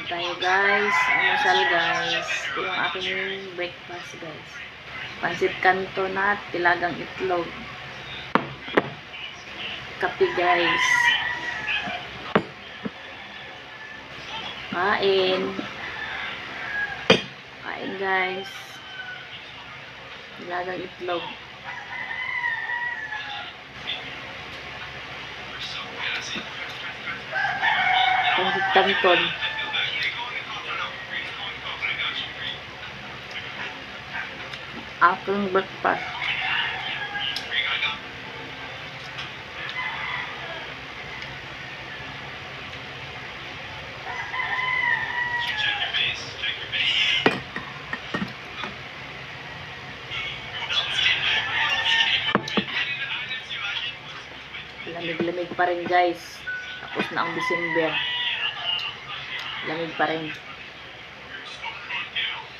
Tayo guys, almusal guys. Ito yung aking breakfast guys. Pansit kanto na tilagang itlog. Kape guys. Kain. Kain guys. Tilagang itlog. Pansit kanton. Aking breakfast. Lamig-lamig pa rin guys. Tapos na ang December. Lamig pa rin.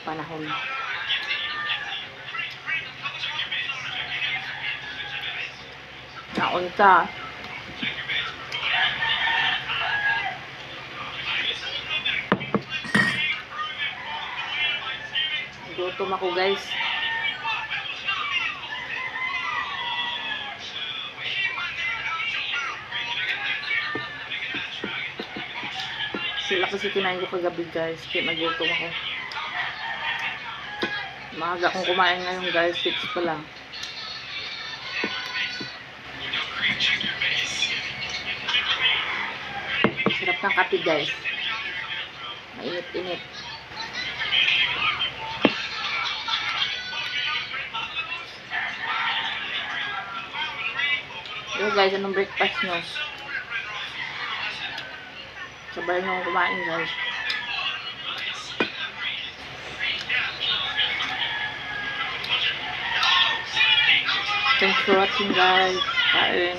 Panahon. Naunta. Gutom ako guys. Sila kasi kinain ko kagabi guys. Kaya nagutom ako. Maaga akong kumain ngayon guys. 6 pa lang. Sarap ng kape guys. Mainit-init. Yo guys, anong breakfast nyo? Sabay nyo kumain guys. Thanks for watching guys. Kain.